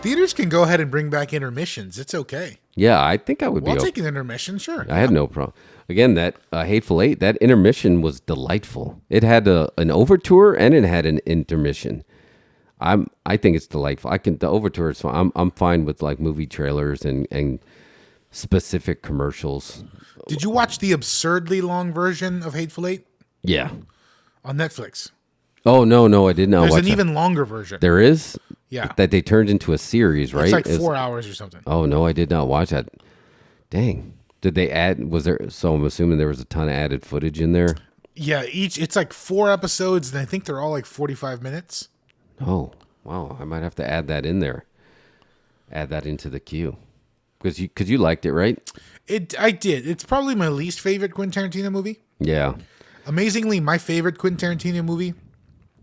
Theaters can go ahead and bring back intermissions. It's okay. Yeah, I think I would We'll be. take an intermission, sure. I had no problem. Again, that Hateful Eight, that intermission was delightful. It had an overture and it had an intermission. I think it's delightful. The overture is fine. I'm fine with like movie trailers and specific commercials. Did you watch the absurdly long version of Hateful Eight Yeah. on Netflix? Oh no, I did not There's watch an that. even longer version. There is? Yeah. That they turned into a series, right? It's like 4 hours or something. Oh no, I did not watch that. Dang. Did they add, so I'm assuming there was a ton of added footage in there? Yeah, it's like 4 episodes, and I think they're all like 45 minutes. Oh, wow. I might have to add that in there. Add that into the queue. Because you liked it, right? I did. It's probably my least favorite Quentin Tarantino movie. Yeah. Amazingly, my favorite Quentin Tarantino movie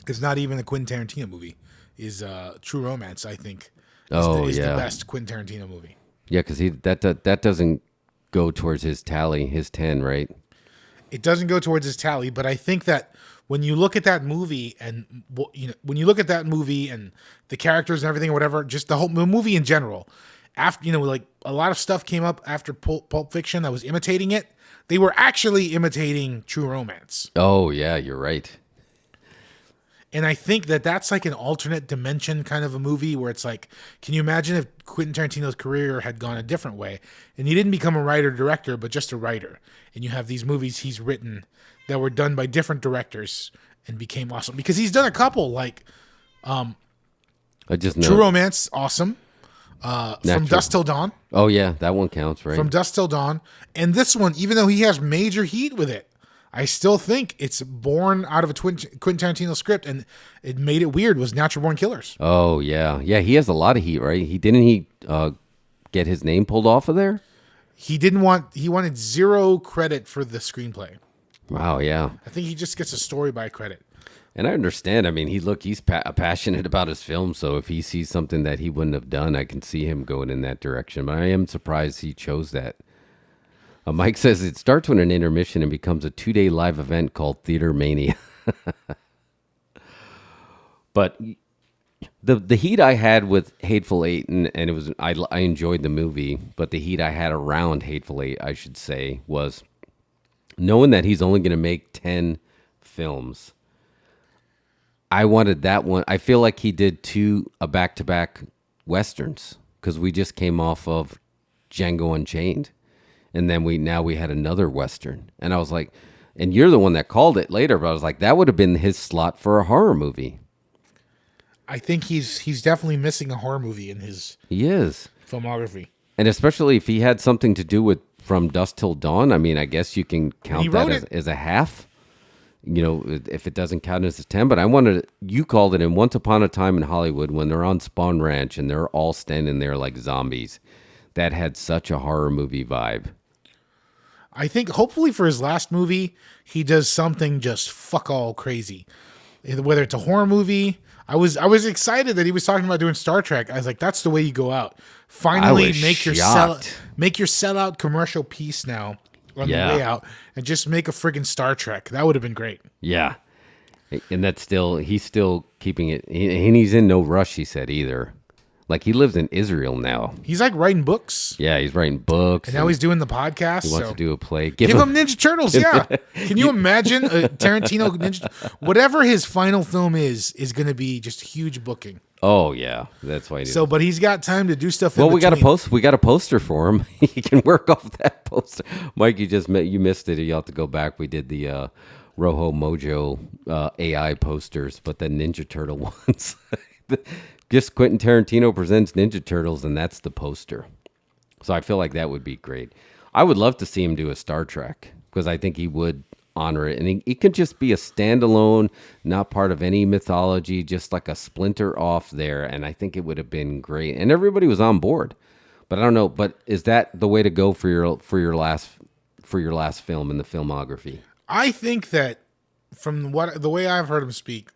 is not even a Quentin Tarantino movie. Is True Romance, I think. Is the best Quentin Tarantino movie. Yeah, because that doesn't go towards his tally, his 10, right? It doesn't go towards his tally, but I think that when you look at that movie and the characters and everything or whatever, just the whole movie in general, after like a lot of stuff came up after Pulp Fiction that was imitating it. They were actually imitating True Romance. Oh yeah, you're right. And I think that that's like an alternate dimension kind of a movie where it's like, can you imagine if Quentin Tarantino's career had gone a different way and he didn't become a writer-director, but just a writer. And you have these movies he's written that were done by different directors and became awesome. Because he's done a couple like I just know. True Romance, awesome. From Dusk Till Dawn. Oh yeah, that one counts, right? From Dusk Till Dawn. And this one, even though he has major heat with it, I still think it's born out of a Quentin Tarantino script, and it made it weird, was Natural Born Killers. Oh, yeah. Yeah, he has a lot of heat, right? Didn't he get his name pulled off of there? He wanted zero credit for the screenplay. Wow, yeah. I think he just gets a story by credit. And I understand. I mean, he's passionate about his film, so if he sees something that he wouldn't have done, I can see him going in that direction. But I am surprised he chose that. Mike says it starts with an intermission and becomes a 2-day live event called Theater Mania. But the heat I had with Hateful Eight, and it was I enjoyed the movie, but the heat I had around Hateful Eight, I should say, was knowing that he's only going to make 10 films. I wanted that one. I feel like he did a back-to-back Westerns because we just came off of Django Unchained. And then we had another Western. And I was like, and you're the one that called it later, but I was like, that would have been his slot for a horror movie. I think he's definitely missing a horror movie in his filmography. And especially if he had something to do with From Dusk Till Dawn. I mean, I guess you can count that as a half. You know, if it doesn't count as a 10. But you called it in Once Upon a Time in Hollywood when they're on Spawn Ranch and they're all standing there like zombies. That had such a horror movie vibe. I think hopefully for his last movie, he does something just fuck all crazy. Whether it's a horror movie. I was excited that he was talking about doing Star Trek. I was like, that's the way you go out. Finally make your sellout commercial piece now on the way out and just make a friggin' Star Trek. That would have been great. Yeah. And he's still keeping it, and he's in no rush, he said, either. Like, he lives in Israel now. He's like writing books. Yeah, he's writing books. And now he's doing the podcast. He wants to do a play. Give him Ninja Turtles, yeah. Can you imagine a Tarantino Ninja? Whatever his final film is going to be just huge booking. Oh, yeah. That's why he did. But he's got time to do stuff. Well, we got a poster for him. He can work off that poster. Mike, you missed it. You have to go back. We did the Rojo Mojo AI posters, but the Ninja Turtle ones. Just Quentin Tarantino presents Ninja Turtles, and that's the poster. So I feel like that would be great. I would love to see him do a Star Trek because I think he would honor it. And he could just be a standalone, not part of any mythology, just like a splinter off there. And I think it would have been great. And everybody was on board. But I don't know. But is that the way to go for your last film in the filmography? I think that from the way I've heard him speak,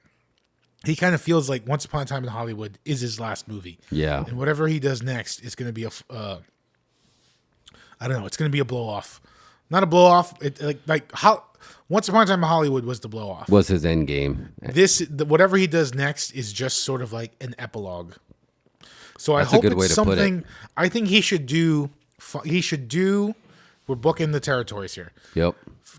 he kind of feels like Once Upon a Time in Hollywood is his last movie. Yeah. And whatever he does next is going to be it's going to be a blow-off. Not a blow-off. Once Upon a Time in Hollywood was the blow-off. Was his end game. Whatever he does next is just sort of like an epilogue. So I That's a hope good it's way to put it. something. I think he should do. He should do. We're booking the territories here. Yep.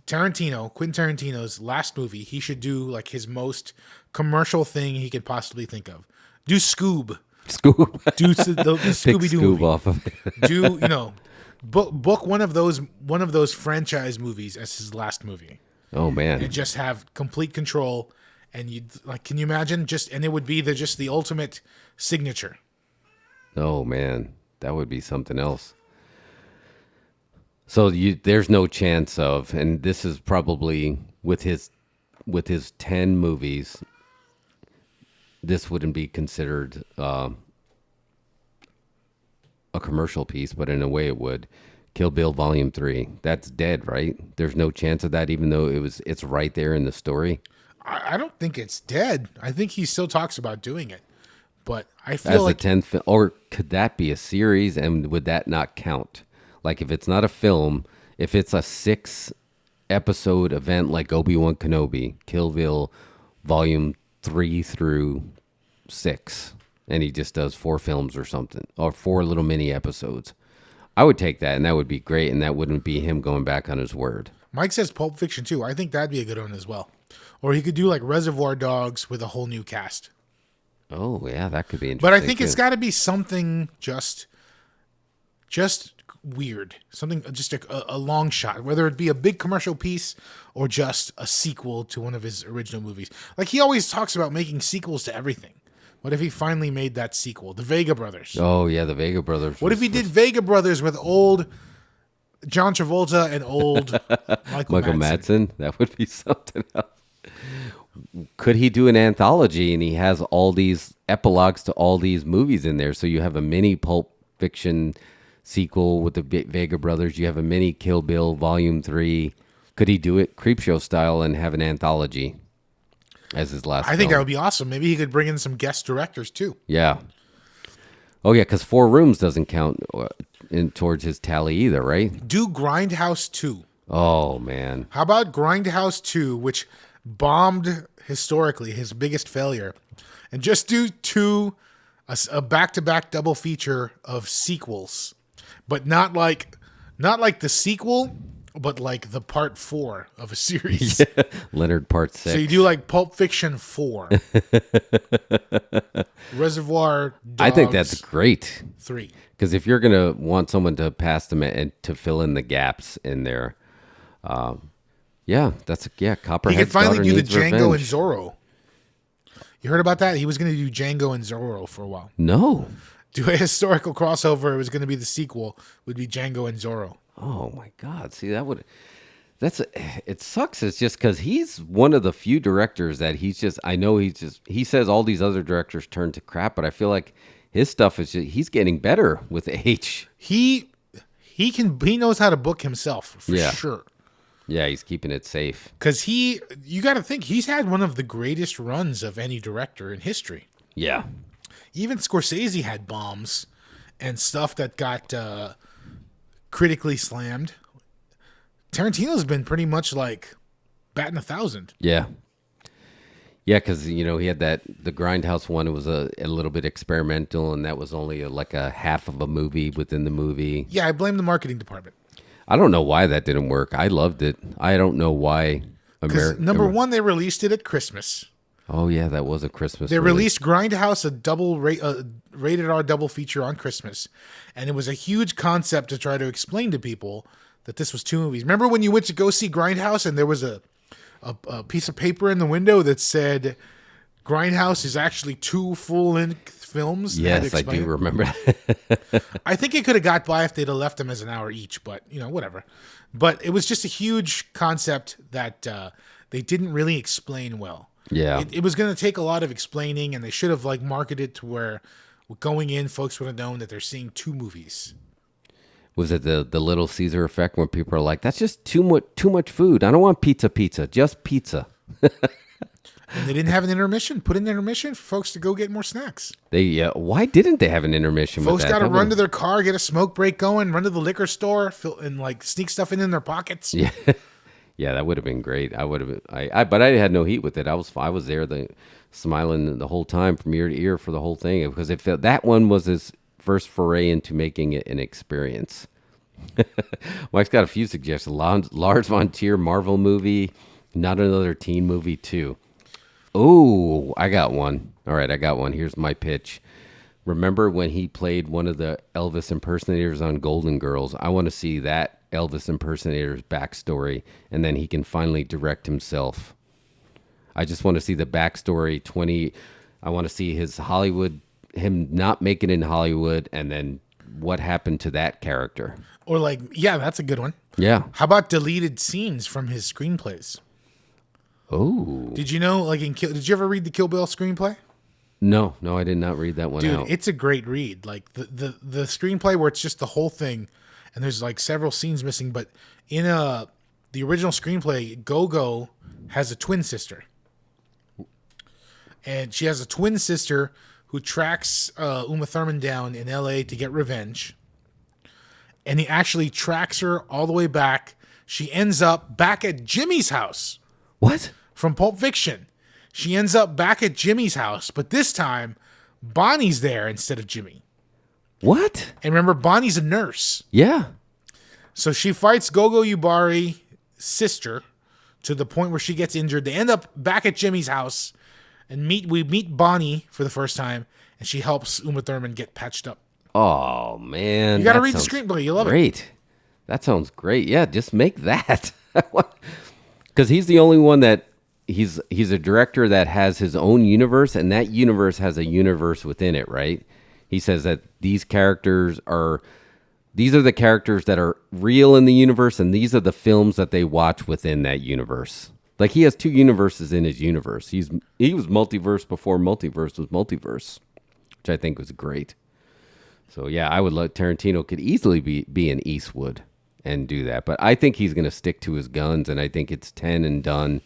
Quentin Tarantino's last movie. He should do like his most commercial thing he could possibly think of. Do Scoob. Scoob. Do the Pick Scooby Doo Scoob movie. off of it. Do book one of those franchise movies as his last movie, Oh man. and just have complete control. And you like, can you imagine? And it would be the ultimate signature. Oh man, that would be something else. So there's no chance of, and this is probably with his 10 movies, this wouldn't be considered a commercial piece, but in a way it would. Kill Bill Volume 3, that's dead, right? There's no chance of that, even though it's right there in the story. I don't think it's dead. I think he still talks about doing it, but I feel As like a 10th, or could that be a series, and would that not count? Like if it's not a film, if it's a 6-episode event like Obi-Wan Kenobi, Kill Bill Volume 3 through 6, and he just does 4 films or something, or 4 little mini episodes, I would take that, and that would be great, and that wouldn't be him going back on his word. Mike says Pulp Fiction too. I think that'd be a good one as well. Or he could do like Reservoir Dogs with a whole new cast. Oh yeah, that could be interesting. But I think too. it's got to be something just weird, something just a long shot, whether it be a big commercial piece or just a sequel to one of his original movies. Like he always talks about making sequels to everything. What if he finally made that sequel, The Vega Brothers? Oh yeah, the Vega Brothers. What if he did Vega Brothers with old John Travolta and old Michael Madsen? That would be something else. Could he do an anthology and he has all these epilogues to all these movies in there? So you have a mini Pulp Fiction sequel with the Vega Brothers. You have a mini Kill Bill Volume 3. Could he do it Creepshow style and have an anthology as his last I think that film? would be awesome. Maybe he could bring in some guest directors too. Yeah. Oh, yeah, because 4 Rooms doesn't count towards his tally either, right? Do Grindhouse 2. Oh, man. How about Grindhouse 2, which bombed historically, his biggest failure, and just do a back-to-back double feature of sequels, but not like the sequel, but like the part 4 of a series. Leonard Part 6. So you do like Pulp Fiction 4, Reservoir Dogs I think that's great. 3. Because if you're going to want someone to pass them and to fill in the gaps in there, Copperhead's He could finally Daughter do the Needs Django Revenge. and Zorro. You heard about that? He was going to do Django and Zorro for a while. No. Do a historical crossover. It was going to be the sequel. Would be Django and Zorro. Oh my God! See, it sucks. It's just because he's one of the few directors that he says all these other directors turn to crap, but I feel like his stuff he's getting better with age. He knows how to book himself for sure. Yeah, he's keeping it safe. Because you got to think he's had one of the greatest runs of any director in history. Yeah. Even Scorsese had bombs and stuff that got critically slammed. Tarantino's been pretty much like batting 1,000. Yeah. Yeah, because, he had the Grindhouse one. It was a little bit experimental, and that was only like a half of a movie within the movie. Yeah, I blame the marketing department. I don't know why that didn't work. I loved it. I don't know why. Number one, they released it at Christmas. Oh, yeah, that was a Christmas They release. released Grindhouse, a double rated R double feature on Christmas. And it was a huge concept to try to explain to people that this was 2 movies. Remember when you went to go see Grindhouse and there was a piece of paper in the window that said Grindhouse is actually 2 full-length films? Yes, I do remember that. I think it could have got by if they'd have left them as an hour each, but, whatever. But it was just a huge concept that they didn't really explain well. Yeah. It was going to take a lot of explaining, and they should have marketed to where going in, folks would have known that they're seeing 2 movies. Was it the Little Caesar effect when people are like, that's just too much food. I don't want pizza, just pizza. And they didn't have an intermission. Put in an intermission for folks to go get more snacks. Why didn't they have an intermission Folks with that? got to run to their car, get a smoke break going, run to the liquor store, and sneak stuff in their pockets. Yeah. Yeah, that would have been great. I would have. But I had no heat with it. I was there, smiling the whole time from ear to ear for the whole thing because it felt that one was his first foray into making it an experience. Mike's got a few suggestions. Lars von Trier Marvel movie, not another teen movie too. Oh, I got one. All right, I got one. Here's my pitch. Remember when he played one of the Elvis impersonators on Golden Girls? I want to see that Elvis impersonator's backstory, and then he can finally direct himself. I just want to see the backstory. I want to see him not making it in Hollywood, and then what happened to that character. Or like, yeah, that's a good one. Yeah. How about deleted scenes from his screenplays? Oh. Did you know, like did you ever read the Kill Bill screenplay? No, I did not read that one out. Dude, it's a great read. Like the screenplay where it's just the whole thing, and there's like several scenes missing. But in the original screenplay, Go-Go has a twin sister, and she has a twin sister who tracks Uma Thurman down in L.A. to get revenge, and he actually tracks her all the way back. She ends up back at Jimmy's house. What? From Pulp Fiction. She ends up back at Jimmy's house, but this time Bonnie's there instead of Jimmy. What? And remember, Bonnie's a nurse. Yeah. So she fights Gogo Yubari's sister to the point where she gets injured. They end up back at Jimmy's house, and we meet Bonnie for the first time, and she helps Uma Thurman get patched up. Oh, man. You got to read the screenplay. You love it. Great. That sounds great. Yeah, just make that. Because he's the only one that he's a director that has his own universe, and that universe has a universe within it, right? He says that these are the characters that are real in the universe, and these are the films that they watch within that universe. Like he has two universes in his universe. He was multiverse before multiverse was multiverse, which I think was great. So yeah, I would love Tarantino could easily be in Eastwood and do that, but I think he's going to stick to his guns, and I think it's 10 and done.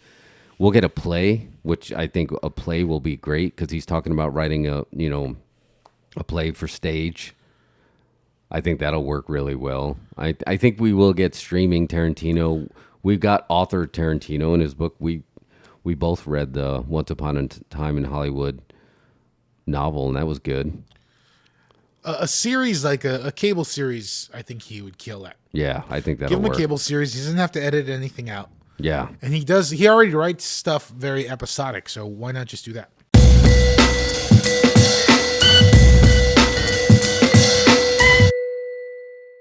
We'll get a play, which I think a play will be great because he's talking about writing a play for stage. I think that'll work really well. I think we will get streaming Tarantino. We've got author Tarantino in his book. We both read the Once Upon a Time in Hollywood novel, and that was good. A series like a cable series, I think he would kill at. Yeah, I think that'll Give him work. a cable series. He doesn't have to edit anything out. Yeah. And he already writes stuff very episodic, so why not just do that?